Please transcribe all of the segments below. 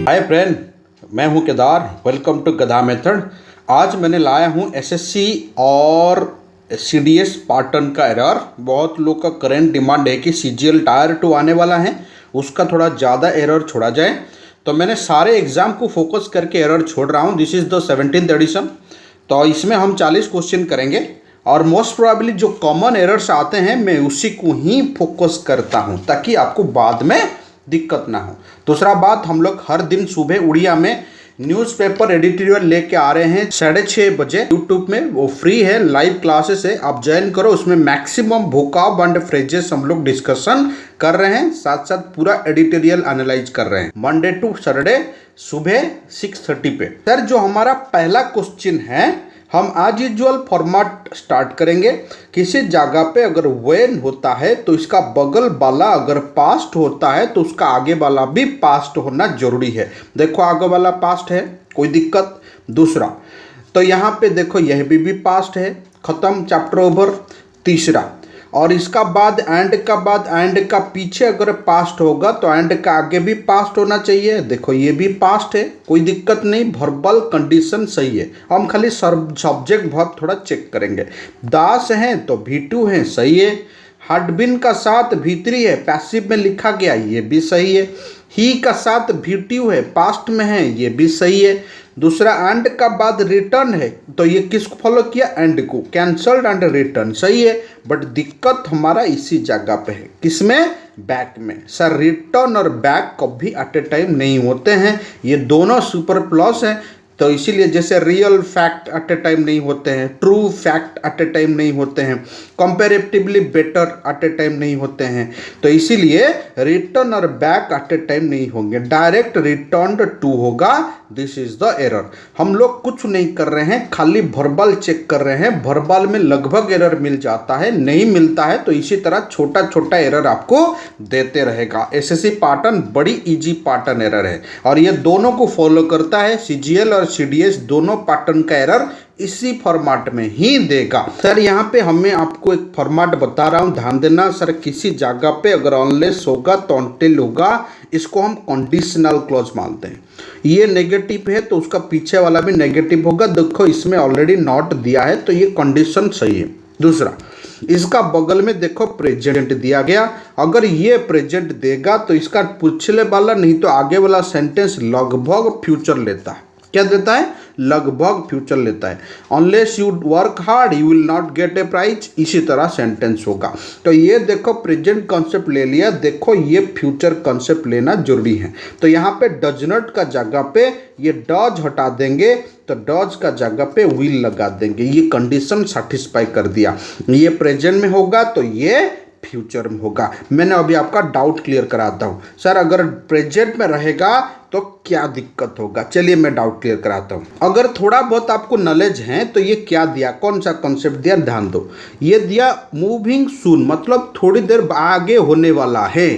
Hi friend, मैं हूं Kedar. Welcome to गधा मेथड। आज मैंने लाया हूं एसएससी और सीडीएस पार्टन का एरर। बहुत लोग का करेंट डिमांड है कि सीजीएल टायर 2 आने वाला है, उसका थोड़ा ज़्यादा एरर छोड़ा जाए, तो मैंने सारे एग्जाम को फोकस करके एरर छोड़ रहा हूं। This is the 17th edition. तो इसमें हम 40 क्वेश्चन करेंगे और मोस्ट प्रोबेबली जो कॉमन एरर्स आते हैं मैं उसी को ही फोकस करता हूं ताकि आपको बाद में दिक्कत ना हो। दूसरा बात, हम लोग हर दिन सुबह उड़िया में न्यूज़पेपर एडिटोरियल लेके आ रहे हैं 6:30 बजे यूट्यूब में। वो फ्री है, लाइव क्लासेस है, आप ज्वाइन करो। उसमें मैक्सिमम वोकाब एंड फ्रेजेस हम लोग डिस्कशन कर रहे हैं, साथ साथ पूरा एडिटोरियल एनालाइज कर रहे हैं मंडे टू सैटरडे सुबह 6:30 पे। सर, जो हमारा पहला क्वेश्चन है, हम आज यूजुअल फॉर्मेट स्टार्ट करेंगे। किसी जगह पे अगर वेन होता है तो इसका बगल वाला अगर पास्ट होता है तो उसका आगे वाला भी पास्ट होना जरूरी है। देखो आगे वाला पास्ट है, कोई दिक्कत। दूसरा तो यहाँ पे देखो यह भी पास्ट है, खत्म, चैप्टर ओवर। तीसरा, और इसका बाद एंड का पीछे अगर पास्ट होगा तो एंड का आगे भी पास्ट होना चाहिए। देखो ये भी पास्ट है, कोई दिक्कत नहीं, वर्बल कंडीशन सही है। हम खाली सब्जेक्ट वर्ब थोड़ा चेक करेंगे। दास है तो V2 है, सही है। हैड बीन का साथ V3 है, पैसिव में लिखा गया, ये भी सही है। ही का साथ V2 है, पास्ट में है, ये भी सही है। दूसरा, एंड का बाद रिटर्न है तो ये किसको फॉलो किया? एंड को। कैंसल्ड एंड रिटर्न सही है, बट दिक्कत हमारा इसी जगह पे है, किसमें? बैक में। सर, रिटर्न और बैक कभी एट ए टाइम नहीं होते हैं, ये दोनों सुपर प्लस है। तो इसीलिए जैसे real fact at a time नहीं होते हैं, true fact at a time नहीं होते हैं, comparatively better at a time नहीं होते हैं, तो इसीलिए रिटर्न और बैक एट ए टाइम नहीं होंगे, डायरेक्ट रिटर्न टू होगा। This is the error. हम लोग कुछ नहीं कर रहे हैं, खाली वर्बल चेक कर रहे हैं। वर्बल में लगभग एरर मिल जाता है, नहीं मिलता है तो इसी तरह छोटा छोटा एरर आपको देते रहेगा। एसएससी पैटर्न बड़ी इजी पैटर्न एरर है और ये दोनों को फॉलो करता है। सीजीएल और सीडीएस दोनों पैटर्न का एरर इसी फॉर्मेट में ही देगा। सर, यहाँ पे हमें आपको एक फॉर्मेट बता रहा हूँ, ध्यान देना। सर, किसी जगह पे अगर अनलेस होगा तो अनटिल होगा, इसको हम कंडीशनल क्लॉज मानते हैं। ये नेगेटिव है तो उसका पीछे वाला भी नेगेटिव होगा। देखो इसमें ऑलरेडी नॉट दिया है तो ये कंडीशन सही है। दूसरा, इसका बगल में देखो प्रेजेंट दिया गया, अगर ये प्रेजेंट देगा तो इसका पिछले वाला नहीं तो आगे वाला सेंटेंस लगभग फ्यूचर लेता है। क्या देता है? लगभग फ्यूचर लेता है। Unless you work hard you will not get a prize, इसी तरह सेंटेंस होगा। तो ये देखो प्रेजेंट कॉन्सेप्ट ले लिया, देखो ये फ्यूचर कॉन्सेप्ट लेना जरूरी है। तो यहाँ पे डज नॉट का जगह पे ये डज हटा देंगे तो डज का जगह पे विल लगा देंगे। ये कंडीशन सेटिस्फाई कर दिया। ये प्रेजेंट में होगा तो ये फ्यूचर में होगा। मैंने अभी आपका डाउट क्लियर कराता हूँ। सर, अगर प्रेजेंट में रहेगा तो क्या दिक्कत होगा? चलिए मैं डाउट क्लियर कराता हूँ। अगर थोड़ा बहुत आपको नॉलेज है तो ये क्या दिया, कौन सा कॉन्सेप्ट दिया, ध्यान दो। ये दिया मूविंग सून, मतलब थोड़ी देर आगे होने वाला है।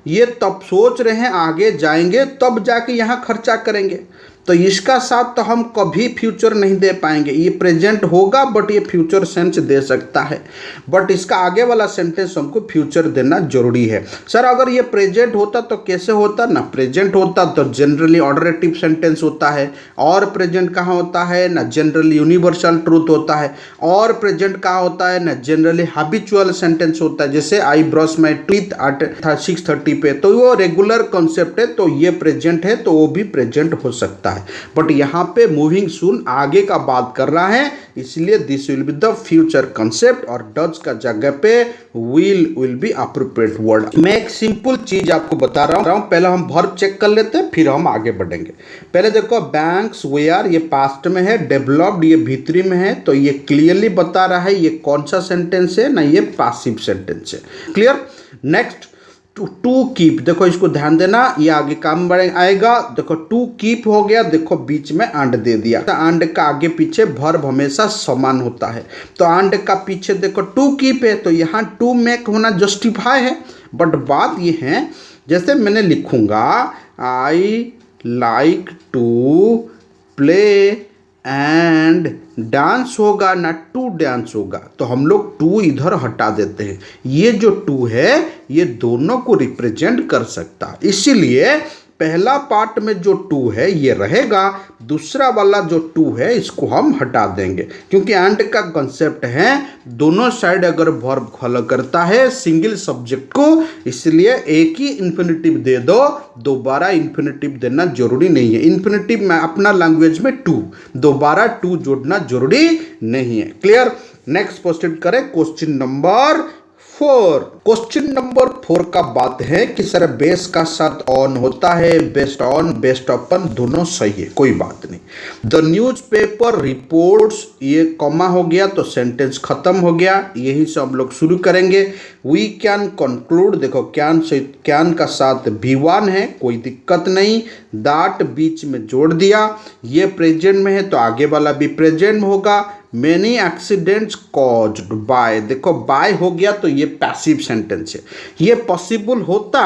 ये तब सोच रहे हैं आगे जाएंगे तब जाके यहाँ खर्चा करेंगे, तो इसका साथ तो हम कभी फ्यूचर नहीं दे पाएंगे। ये प्रेजेंट होगा बट ये फ्यूचर सेंस दे सकता है, बट इसका आगे वाला सेंटेंस हमको फ्यूचर देना जरूरी है। सर, अगर ये प्रेजेंट होता तो कैसे होता ना? प्रेजेंट होता तो जनरली ऑर्डरेटिव सेंटेंस होता है, और प्रेजेंट कहाँ होता है ना? जनरली यूनिवर्सल ट्रूथ होता है। और प्रेजेंट कहाँ होता है ना? जनरली हैबिचुअल सेंटेंस होता है, जैसे I brush my teeth at 6:30 पे, तो वो रेगुलर कॉन्सेप्ट है, तो ये प्रेजेंट है तो वो भी प्रेजेंट हो सकता है। बट यहाँ पे मूविंग सून आगे का बात कर रहा है, इसलिए this will be the future concept और डज का जगह पे विल बी अप्रोप्रिएट वर्ड। मैं एक सिंपल चीज आपको बता रहा हूँ, पहले हम वर्ब चेक कर लेते हैं फिर हम आगे बढ़ेंगे। पहले देखो बैंक्स वेयर, ये पास्ट में है, डेवलप्ड ये V3 में है, तो ये क्लियरली बता रहा है ये कौन सा सेंटेंस है ना, ये पैसिव सेंटेंस है। क्लियर? नेक्स्ट, टू कीप, देखो इसको ध्यान देना, ये आगे काम बढ़े आएगा। देखो टू कीप हो गया, देखो बीच में एंड दे दिया। एंड का आगे पीछे वर्ब हमेशा समान होता है, तो एंड का पीछे देखो टू कीप है तो यहाँ टू मेक होना जस्टिफाई है। बट बात ये है, जैसे मैंने लिखूंगा I like to play and dance होगा ना, टू डांस होगा, तो हम लोग टू इधर हटा देते हैं। ये जो टू है ये दोनों को रिप्रेजेंट कर सकता है, इसीलिए पहला पार्ट में जो टू है ये रहेगा, दूसरा वाला जो टू है इसको हम हटा देंगे, क्योंकि एंड का कंसेप्ट है दोनों साइड अगर वर्ब फॉलो करता है सिंगल सब्जेक्ट को, इसलिए एक ही इन्फिनेटिव दे दो, दोबारा इन्फिनेटिव देना जरूरी नहीं है। इन्फिनेटिव में अपना लैंग्वेज में टू, दोबारा टू जोड़ना जरूरी नहीं है। क्लियर। नेक्स्ट प्रोसीड करें क्वेश्चन नंबर 4। क्वेश्चन नंबर 4 का बात है कि सर बेस का साथ ऑन होता है, बेस्ड ऑन बेस्ड अपन दोनों सही है, कोई बात नहीं। द न्यूज़पेपर रिपोर्ट्स, ये कॉमा हो गया तो सेंटेंस खत्म हो गया, यही से हम लोग शुरू करेंगे। वी कैन कंक्लूड, देखो कैन का साथ V1 है, कोई दिक्कत नहीं। दैट बीच में जोड़ दिया, ये प्रेजेंट में है तो आगे वाला भी प्रेजेंट में होगा। मेनी एक्सीडेंट्स कॉज्ड बाय, देखो बाय हो गया तो ये पैसिव सेंटेंस है। ये पॉसिबल होता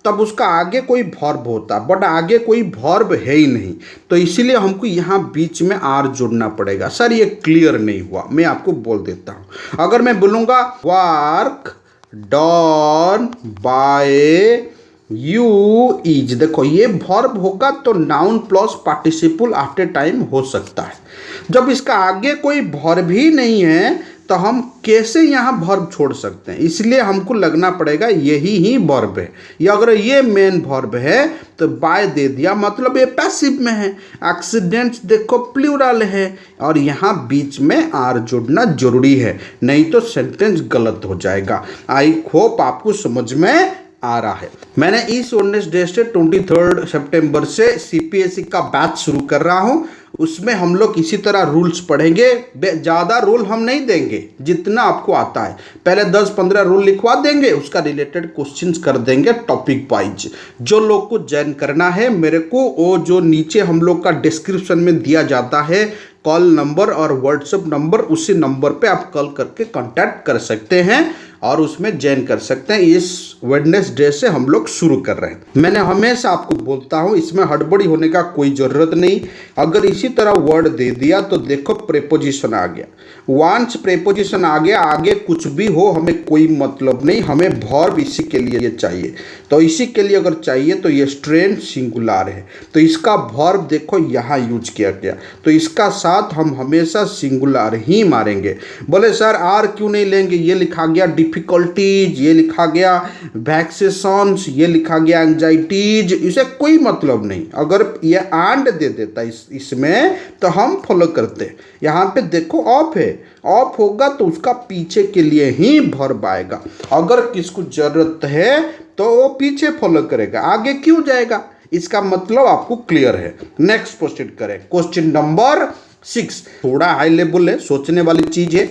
तब उसका आगे कोई वर्ब होता, बट आगे कोई वर्ब है ही नहीं, तो इसीलिए हमको यहाँ बीच में आर जोड़ना पड़ेगा। सर ये क्लियर नहीं हुआ, मैं आपको बोल देता हूँ। अगर मैं बोलूँगा work done by you is, देखो ये वर्ब होगा तो noun plus participle after time हो सकता है। जब इसका आगे कोई वर्ब ही नहीं है तो हम कैसे यहाँ वर्ब छोड़ सकते हैं, इसलिए हमको लगना पड़ेगा यही ही वर्ब है, या अगर ये मेन वर्ब है तो बाय दे दिया, मतलब ये पैसिव में है। एक्सीडेंट्स देखो प्लूरल है और यहाँ बीच में आर जोड़ना जरूरी है, नहीं तो सेंटेंस गलत हो जाएगा। आई होप आपको समझ में आ रहा है। मैंने इस वेडनेसडे से 23 सितंबर से CPSE का बैच शुरू कर रहा हूँ, उसमें हम लोग इसी तरह रूल्स पढ़ेंगे। ज़्यादा रूल हम नहीं देंगे, जितना आपको आता है पहले 10-15 रूल लिखवा देंगे, उसका रिलेटेड क्वेश्चंस कर देंगे टॉपिक वाइज। जो लोग को ज्वाइन करना है मेरे को, वो जो नीचे हम लोग का डिस्क्रिप्शन में दिया जाता है कॉल नंबर और व्हाट्सएप नंबर, उसी नंबर पे आप कॉल करके कांटेक्ट कर सकते हैं और उसमें ज्वाइन कर सकते हैं। इस वेडनेसडे से हम लोग शुरू कर रहे हैं। मैंने हमेशा आपको बोलता हूँ इसमें हड़बड़ी होने का कोई ज़रूरत नहीं। अगर इसी तरह वर्ड दे दिया तो देखो प्रेपोजिशन आ गया, वंस प्रेपोजिशन आ गया, आगे कुछ भी हो हमें कोई मतलब नहीं, हमें वर्ब इसी के लिए चाहिए। तो इसी के लिए अगर चाहिए तो ये स्ट्रेंथ सिंगुलर है, तो इसका वर्ब देखो यहाँ यूज किया गया, तो इसका साथ हम हमेशा सिंगुलर ही मारेंगे। बोले सर आर क्यों नहीं लेंगे, ये लिखा गया डिफिकल्टीज, ये लिखा गया वैक्सेशंस, ये लिखा गया एंजाइटीज, इसे कोई मतलब नहीं। अगर ये एंड दे देता इसमें तो हम फॉलो करते। यहाँ पे देखो ऑफ है, ऑफ होगा तो उसका पीछे के लिए ही वर्ब आएगा। अगर किसको जरूरत है तो वो पीछे फॉलो करेगा, आगे क्यों जाएगा, इसका मतलब आपको क्लियर है। नेक्स्ट प्रोसीड करें क्वेश्चन नंबर 6। थोड़ा हाई लेवल है, सोचने वाली चीज है।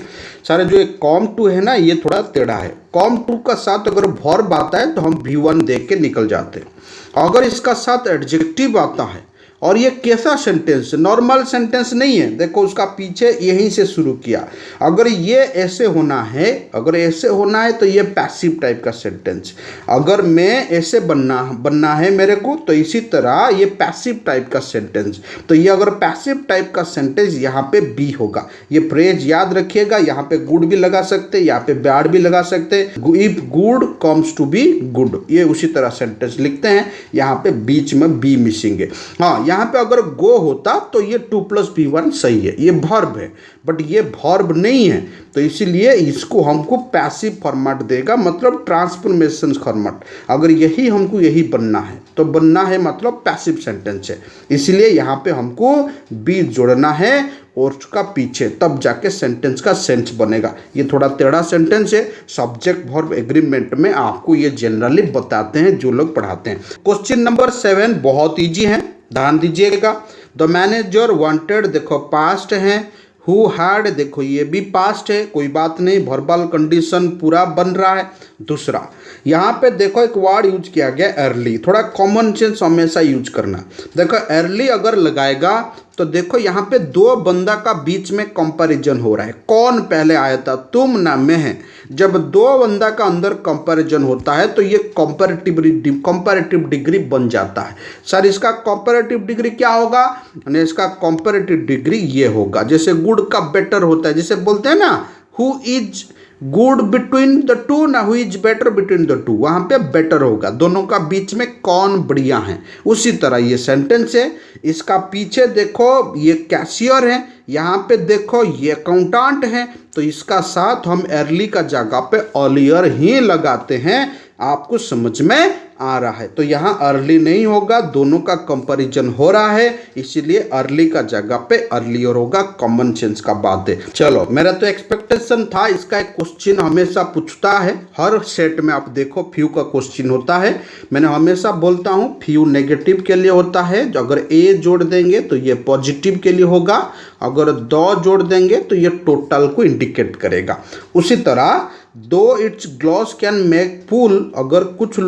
सारे जो एक कॉम टू है ना, ये थोड़ा टेढ़ा है। कॉम टू का साथ अगर वर्ब आता है तो हम V1 देख के निकल जाते हैं। अगर इसका साथ एडजेक्टिव आता है, और ये कैसा सेंटेंस, नॉर्मल सेंटेंस नहीं है, देखो उसका पीछे यहीं से शुरू किया। अगर ये ऐसे होना है, अगर ऐसे होना है तो ये पैसिव टाइप का सेंटेंस। अगर मैं ऐसे बनना है मेरे को, तो इसी तरह ये पैसिव टाइप का सेंटेंस। तो ये अगर पैसिव टाइप का सेंटेंस यहाँ पे बी होगा। ये फ्रेज याद रखिएगा, यहाँ पे गुड भी लगा सकते, यहाँ पे बैड भी लगा सकते। If good comes to be good, ये उसी तरह सेंटेंस लिखते हैं। यहाँ पे बीच में बी मिसिंग है। हाँ, यहाँ पे अगर गो होता तो ये 2+B1 सही है, ये वर्ब है, बट ये वर्ब नहीं है, तो इसीलिए इसको हमको पैसिव फॉर्मेट देगा, मतलब ट्रांसफॉर्मेशन फॉर्मेट। अगर यही बनना है तो बनना है मतलब पैसिव सेंटेंस है, इसलिए यहाँ पे हमको बी जोड़ना है और उसका पीछे, तब जाके सेंटेंस का सेंस बनेगा। ये थोड़ा टेढ़ा सेंटेंस है, सब्जेक्ट वर्ब एग्रीमेंट में आपको ये जनरली बताते हैं जो लोग पढ़ाते हैं। क्वेश्चन नंबर 7 बहुत ईजी है, ध्यान दीजिएगा। द मैनेजर वांटेड, देखो पास्ट है। हु हैड, देखो ये भी पास्ट है, कोई बात नहीं, वर्बल कंडीशन पूरा बन रहा है। दूसरा यहाँ पे देखो एक वर्ड यूज किया गया अर्ली, थोड़ा कॉमन सेंस हमेशा यूज करना। देखो अर्ली अगर लगाएगा तो देखो यहाँ पे दो बंदा का बीच में कंपैरिजन हो रहा है। कौन पहले आया था, तुम ना मैं। जब दो बंदा का अंदर कंपैरिजन होता है तो ये कंपैरेटिव डिग्री बन जाता है। सर इसका कंपैरेटिव डिग्री क्या होगा, इसका कंपैरेटिव डिग्री ये होगा, जैसे गुड का बेटर होता है, जैसे बोलते हैं ना who is good between the two ना who is better between the two, वहां पे बेटर होगा, दोनों का बीच में कौन बढ़िया है। उसी तरह ये सेंटेंस है, इसका पीछे देखो ये कैशियर है, यहाँ पे देखो ये अकाउंटेंट है, तो इसका साथ हम अर्ली का जगह पे अर्लियर ही लगाते हैं। आपको समझ में आ रहा है, तो यहाँ अर्ली नहीं होगा, दोनों का कंपैरिजन हो रहा है, इसीलिए अर्ली का जगह पे अर्लियर होगा। कॉमन सेंस का बात है। चलो, मेरा तो एक्सपेक्टेशन था इसका एक क्वेश्चन हमेशा पूछता है हर सेट में, आप देखो फ्यू का क्वेश्चन होता है। मैंने हमेशा बोलता हूँ फ्यू नेगेटिव के लिए होता है, जो अगर ए जोड़ देंगे तो ये पॉजिटिव के लिए होगा, अगर दो जोड़ देंगे तो ये टोटल को इंडिकेट करेगा। उसी तरह दो इट्स ग्लॉस कैन मेक फूल, अगर कुछ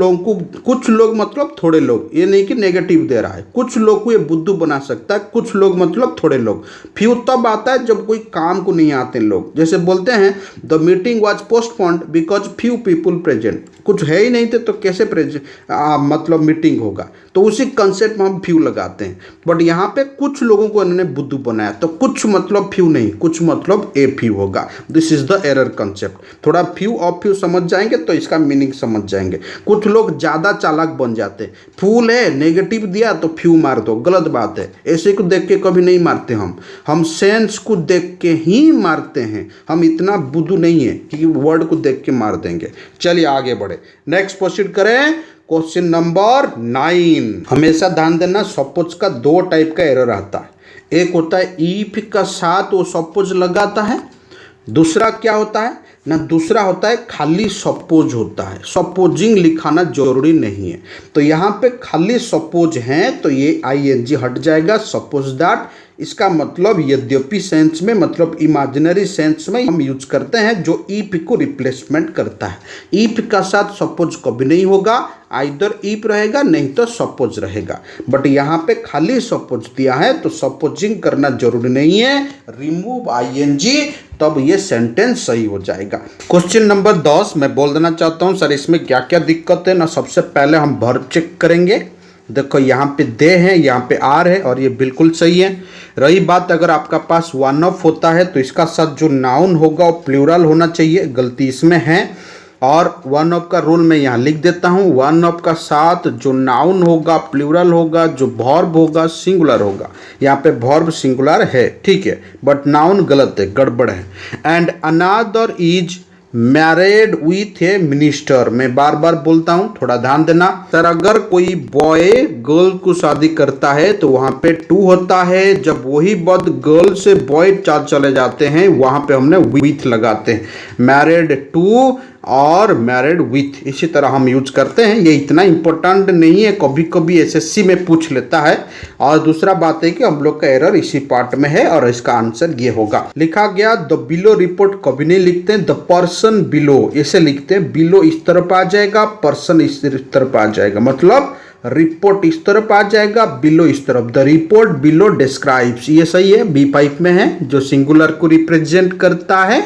लोग मतलब थोड़े लोग, ये नहीं कि नेगेटिव दे रहा है, कुछ लोग को ये बुद्धू बना सकता है, कुछ लोग मतलब थोड़े लोग। फ्यू तब आता है जब कोई काम को नहीं आते लोग, जैसे बोलते हैं the meeting was postponed because few people present, कुछ है ही नहीं थे तो कैसे मतलब मीटिंग होगा, तो उसी कंसेप्ट में हम फ्यू लगाते हैं। बट यहाँ पे कुछ लोगों को इन्होंने बुद्धू बनाया, तो कुछ मतलब फ्यू नहीं, कुछ मतलब ए फ्यू होगा। This is the error concept. थोड़ा फ्यू और फ्यू समझ जाएंगे तो इसका मीनिंग समझ जाएंगे। कुछ लोग ज़्यादा चालाक बन जाते हैं, फूल है नेगेटिव दिया तो फ्यू मार दो, गलत बात है। ऐसे को देख के कभी नहीं मारते हम सेंस को देख के ही मारते हैं। हम इतना बुद्धू नहीं है कि वर्ड को देख के मार देंगे। चलिए आगे बढ़े, नेक्स्ट प्रोसीड करें। Question number 9। हमेशा ध्यान देना, सपोज का दो टाइप का एरर आता है। एक होता है इफ का साथ वो सपोज लगाता है, दूसरा क्या होता है ना, दूसरा होता है खाली सपोज होता है। सपोजिंग लिखाना जरूरी नहीं है, तो यहाँ पे खाली सपोज है तो ये आईएनजी हट जाएगा, सपोज दैट। इसका मतलब यद्यपि सेंस में मतलब इमेजिनरी सेंस में हम यूज करते हैं जो इफ को रिप्लेसमेंट करता है। इफ का साथ सपोज कभी नहीं होगा, आइदर इफ रहेगा नहीं तो सपोज रहेगा। बट यहाँ पे खाली सपोज दिया है तो सपोजिंग करना जरूरी नहीं है, रिमूव आईएनजी, तब ये सेंटेंस सही हो जाएगा। क्वेश्चन नंबर 10 मैं बोल देना चाहता हूँ सर इसमें क्या क्या दिक्कत है ना। सबसे पहले हम वर्ब चेक करेंगे। देखो यहाँ पे दे है, यहाँ पे आर है और ये बिल्कुल सही है। रही बात अगर आपका पास वन ऑफ होता है तो इसका साथ जो नाउन होगा वो प्लूरल होना चाहिए, गलती इसमें है। और वन ऑफ का रूल मैं यहाँ लिख देता हूँ, वन ऑफ का साथ जो नाउन होगा प्लूरल होगा, जो वर्ब होगा सिंगुलर होगा। यहाँ पे वर्ब सिंगुलर है, ठीक है, बट नाउन गलत है, गड़बड़ है। And another is married with A minister. मैं बार बार बोलता हूँ, थोड़ा ध्यान देना सर। अगर कोई बॉय गर्ल को शादी करता है तो वहाँ पे टू होता है, जब वही बद गर्ल से बॉय चले जाते हैं वहाँ पे हमने विथ लगाते हैं। मैरिड टू और मैरिड विथ इसी तरह हम यूज करते हैं। ये इतना इंपॉर्टेंट नहीं है, कभी कभी एसएससी में पूछ लेता है। और दूसरा बात है कि हम लोग का एरर इसी पार्ट में है और इसका आंसर ये होगा। लिखा गया द बिलो रिपोर्ट कभी नहीं लिखते हैं, द पर्सन बिलो ऐसे लिखते हैं। बिलो इस तरफ आ जाएगा, पर्सन इस तरफ आ जाएगा, मतलब रिपोर्ट इस तरफ आ जाएगा, बिलो इस तरफ। द रिपोर्ट बिलो डिस्क्राइब्स, ये सही है, बी5 में है जो सिंगुलर को रिप्रेजेंट करता है।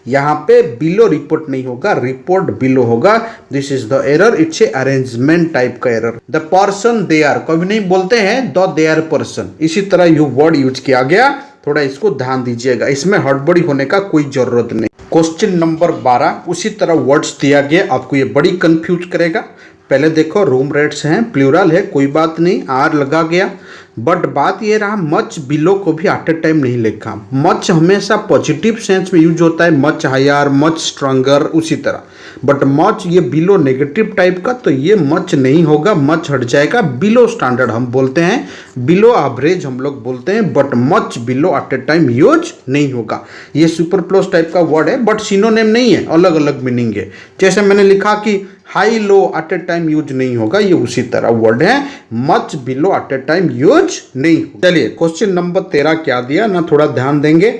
यहाँ पे बिलो रिपोर्ट नहीं होगा, रिपोर्ट बिलो होगा। This is the error, it's a arrangement type का error. The person they are कभी नहीं बोलते हैं द दे आर पर्सन, इसी तरह यू वर्ड यूज किया गया, थोड़ा इसको ध्यान दीजिएगा, इसमें हड़बड़ी होने का कोई जरूरत नहीं। क्वेश्चन नंबर 12 उसी तरह वर्ड्स दिया गया, आपको ये बड़ी कंफ्यूज करेगा। पहले देखो रूम रेट्स हैं, प्लूरल है, कोई बात नहीं, आर लगा गया। बट बात ये रहा मच बिलो को भी एट ए टाइम नहीं लिखा। मच हमेशा पॉजिटिव सेंस में यूज होता है, मच हायर, मच स्ट्रॉन्गर, उसी तरह। बट मच ये बिलो नेगेटिव टाइप का, तो ये मच नहीं होगा, मच हट जाएगा। बिलो स्टैंडर्ड हम बोलते हैं, बिलो एवरेज हम लोग बोलते हैं, but much below at a time use नहीं होगा। ये सुपरफ्लूस टाइप का वर्ड है, बट सिनोनिम नहीं है, अलग अलग मीनिंग है। जैसे मैंने लिखा कि high low at a time use नहीं होगा, ये उसी तरह वर्ड है, much below at a time use नहीं। चलिए क्वेश्चन नंबर 13 क्या दिया ना, थोड़ा ध्यान देंगे।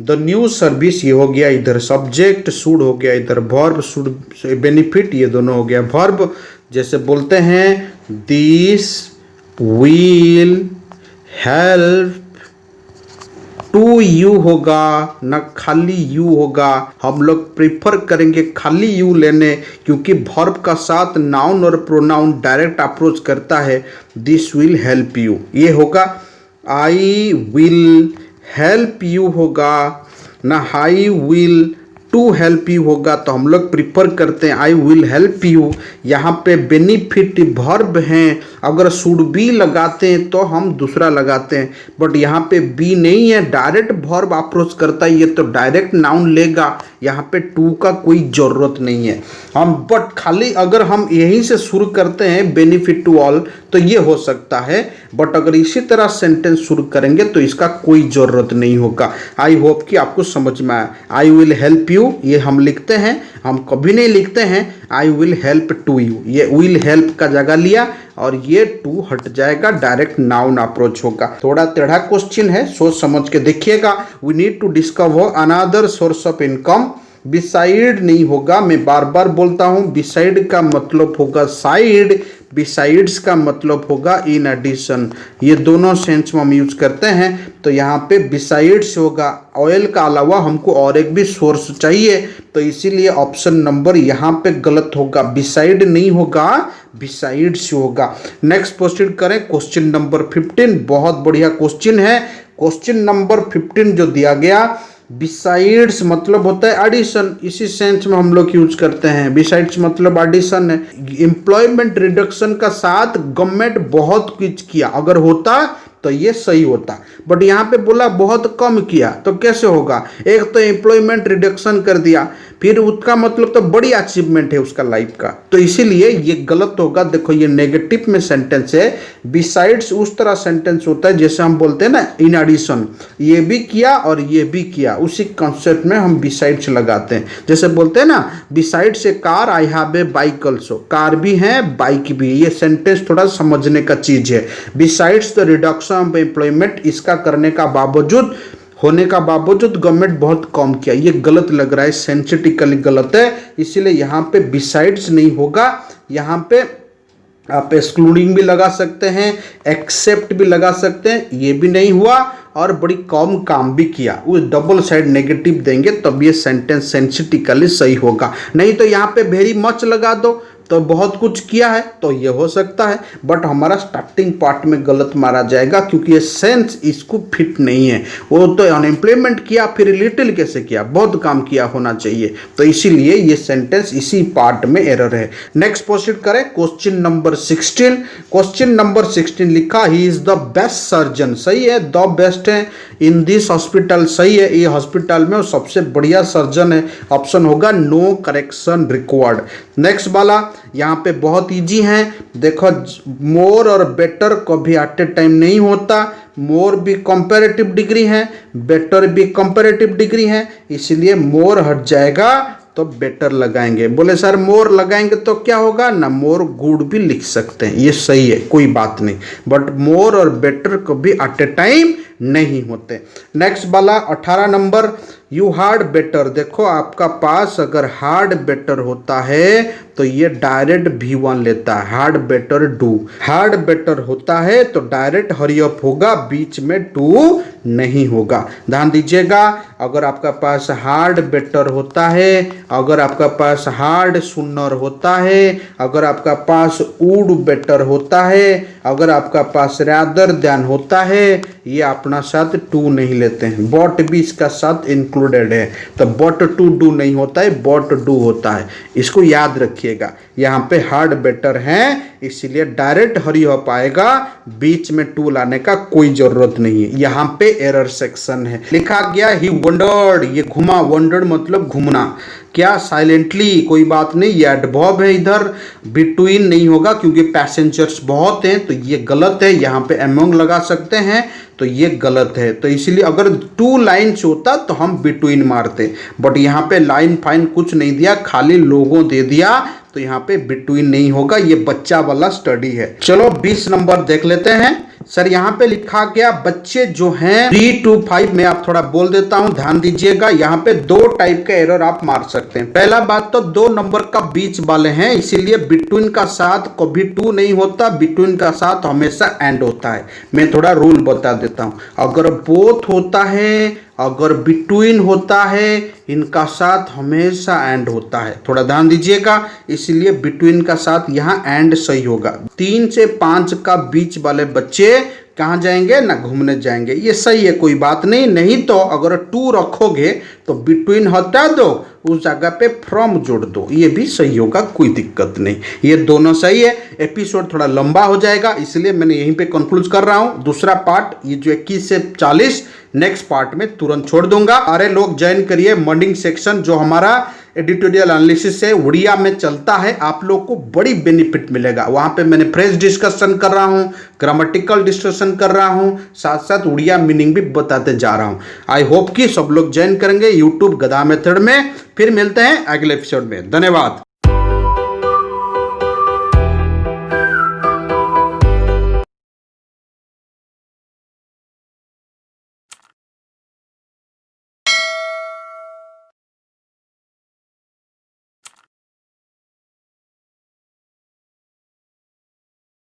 द न्यू सर्विस ये हो गया, इधर सब्जेक्ट, शुड हो गया, इधर वर्ब, शुड बेनिफिट ये दोनों हो गया वर्ब। जैसे बोलते हैं this will help to you होगा ना, खाली यू होगा। हम लोग प्रिफर करेंगे खाली यू लेने, क्योंकि वर्ब का साथ नाउन और प्रोनाउन डायरेक्ट अप्रोच करता है। दिस विल हेल्प यू ये होगा, आई विल हेल्प यू होगा ना, I will to help you होगा तो हम लोग प्रिफर करते हैं आई विल हेल्प यू। यहाँ पे बेनिफिट वर्ब हैं, अगर शुड बी लगाते हैं तो हम दूसरा लगाते हैं, बट यहाँ पे बी नहीं है, डायरेक्ट वर्ब अप्रोच करता है ये तो डायरेक्ट नाउन लेगा, यहाँ पे टू का कोई ज़रूरत नहीं है। हम बट खाली अगर हम यहीं से शुरू करते हैं बेनिफिट टू ऑल तो ये हो सकता है, बट अगर इसी तरह सेंटेंस शुरू करेंगे तो इसका कोई ज़रूरत नहीं होगा। आई होप कि आपको समझ में आया। आई विल हेल्प यू ये हम लिखते हैं, हम कभी नहीं लिखते हैं I will help to you, ये विल हेल्प का जगह लिया और ये टू हट जाएगा, डायरेक्ट नाउन अप्रोच होगा। थोड़ा टेढ़ा क्वेश्चन है, सोच समझ के देखिएगा। We need to discover another source of income. Beside नहीं होगा, मैं बार बार बोलता हूँ, बिसाइड का मतलब होगा साइड, बिसाइड्स का मतलब होगा इन एडिशन, ये दोनों सेंस में हम यूज करते हैं। तो यहाँ पे बिसाइड्स होगा, ऑयल का अलावा हमको और एक भी सोर्स चाहिए, तो इसीलिए ऑप्शन नंबर यहाँ पे गलत होगा, बिसाइड नहीं होगा, बिसाइड्स होगा। नेक्स्ट प्रोसीड करें, क्वेश्चन नंबर 15, बहुत बढ़िया क्वेश्चन है। क्वेश्चन नंबर 15 जो दिया गया, बिसाइड्स मतलब होता है एडिशन, इसी सेंस में हम लोग यूज करते हैं। बिसाइड्स मतलब एडिशन है। एम्प्लॉयमेंट रिडक्शन का साथ गवर्नमेंट बहुत कुछ किया, अगर होता तो ये सही होता, बट यहाँ पे बोला बहुत कम किया, तो कैसे होगा? एक तो एम्प्लॉयमेंट रिडक्शन कर दिया, फिर उसका मतलब तो बड़ी अचीवमेंट है उसका लाइफ का, तो इसीलिए ये गलत होगा। देखो ये नेगेटिव में सेंटेंस है। बिसाइड्स उस तरह सेंटेंस होता है जैसे हम बोलते हैं ना इन एडिशन, ये भी किया और ये भी किया, उसी कॉन्सेप्ट में हम बिसाइड्स लगाते हैं। जैसे बोलते हैं ना besides A car I have a bike also, car भी है बाइक भी, ये सेंटेंस थोड़ा समझने का चीज है। Besides the reduction of employment, इसका करने का बावजूद, होने का बावजूद गवर्नमेंट बहुत कम किया, ये गलत लग रहा है, सेंसिटिकली गलत है, इसीलिए यहाँ पे बिसाइड्स नहीं होगा। यहाँ पे आप एक्सक्लूडिंग भी लगा सकते हैं, एक्सेप्ट भी लगा सकते हैं, ये भी नहीं हुआ, और बड़ी कम काम भी किया, उस डबल साइड नेगेटिव देंगे तब ये सेंटेंस सेंसिटिकली सही होगा। नहीं तो यहाँ पे वेरी मच लगा दो तो बहुत कुछ किया है तो ये हो सकता है, बट हमारा स्टार्टिंग पार्ट में गलत मारा जाएगा क्योंकि ये सेंस इसको फिट नहीं है। वो तो अनएम्प्लॉयमेंट किया, फिर लिटिल कैसे किया, बहुत काम किया होना चाहिए, तो इसीलिए ये सेंटेंस इसी पार्ट में एरर है। नेक्स्ट प्रोसीड करें, क्वेश्चन नंबर 16। क्वेश्चन नंबर 16 लिखा he is the best surgeon, सही है, द बेस्ट है इन दिस हॉस्पिटल, सही है, ये हॉस्पिटल में वो सबसे बढ़िया सर्जन है, ऑप्शन होगा नो करेक्शन रिक्वायर्ड। नेक्स्ट वाला यहाँ पे बहुत इजी है, देखो मोर और बेटर कभी एट ए टाइम नहीं होता, मोर भी कंपैरेटिव डिग्री है, बेटर भी कंपैरेटिव डिग्री है, इसलिए मोर हट जाएगा तो बेटर लगाएंगे। बोले सर मोर लगाएंगे तो क्या होगा ना, मोर गुड भी लिख सकते हैं, ये सही है, कोई बात नहीं, बट मोर और बेटर कभी एट ए टाइम नहीं होते। नेक्स्ट वाला 18 नंबर, यू हार्ड बेटर, देखो आपका पास अगर हार्ड बेटर होता है तो ये डायरेक्ट V1 लेता है, hard better do, hard better होता है तो डायरेक्ट हरी अप होगा, बीच में टू नहीं होगा। ध्यान दीजिएगा, अगर आपका पास हार्ड बेटर होता है, अगर आपका पास हार्ड सुनर होता है, अगर आपका पास वुड बेटर होता है, अगर आपका पास रादर देन होता है, ये अपना साथ टू नहीं लेते हैं, बट भी इसका साथ इंक्लूडेड है, तो बट टू डू नहीं होता है, बट डू होता है, इसको याद रखिएगा। यहाँ पे हार्ड बेटर है इसलिए डायरेक्ट हरी अप आएगा, बीच में टू लाने का कोई जरूरत नहीं है, यहाँ पे एरर सेक्शन है। लिखा गया ही वंडर्ड, ये घुमा, वंडर्ड मतलब घूमना, क्या साइलेंटली, कोई बात नहीं, ये एडवर्ब है, इधर बिटवीन नहीं होगा क्योंकि पैसेंजर्स बहुत हैं तो ये गलत है, यहाँ पे अमंग लगा सकते हैं तो ये गलत है, तो इसलिए अगर टू लाइन्स होता तो हम बिटवीन मारते, बट यहाँ पे लाइन फाइन कुछ नहीं दिया, खाली लोगों दे दिया, तो यहाँ पे बिटवीन नहीं होगा, ये बच्चा वाला स्टडी है। चलो 20 नंबर देख लेते हैं। सर यहाँ पे लिखा गया बच्चे जो हैं 3 to 5, मैं आप थोड़ा बोल देता हूँ, ध्यान दीजिएगा, यहाँ पे दो टाइप के एरर आप मार सकते हैं। पहला बात तो 2 नंबर का बीच वाले हैं, इसीलिए बिटवीन का साथ कभी टू नहीं होता, बिटवीन का साथ हमेशा एंड होता है। मैं थोड़ा रूल बता देता हूँ, अगर बोथ होता है, अगर बिटवीन होता है, इनका साथ हमेशा एंड होता है, थोड़ा ध्यान दीजिएगा, इसलिए बिटवीन का साथ यहाँ एंड सही होगा। 3 से 5 का बीच वाले बच्चे कहाँ जाएंगे ना, घूमने जाएंगे। ये सही है, कोई बात नहीं। नहीं तो अगर टू रखोगे तो बिटवीन हटा दो, उस जगह पे फ्रॉम जोड़ दो, ये भी सही होगा, कोई दिक्कत नहीं। ये दोनों सही है। एपिसोड थोड़ा लंबा हो जाएगा, इसलिए मैंने यहीं पे कंक्लूड कर रहा हूँ। दूसरा पार्ट ये जो 21 से 40 नेक्स्ट पार्ट में तुरंत छोड़ दूंगा। अरे लोग ज्वाइन करिए मॉर्निंग सेक्शन, जो हमारा एडिटोरियल एनालिसिस है उड़िया में चलता है। आप लोग को बड़ी बेनिफिट मिलेगा। वहां पे मैंने फ्रेज डिस्कशन कर रहा हूँ, ग्रामेटिकल डिस्कशन कर रहा हूँ, साथ साथ उड़िया मीनिंग भी बताते जा रहा हूँ। आई होप कि सब लोग ज्वाइन करेंगे यूट्यूब गधा मेथड में। फिर मिलते हैं अगले एपिसोड में। धन्यवाद।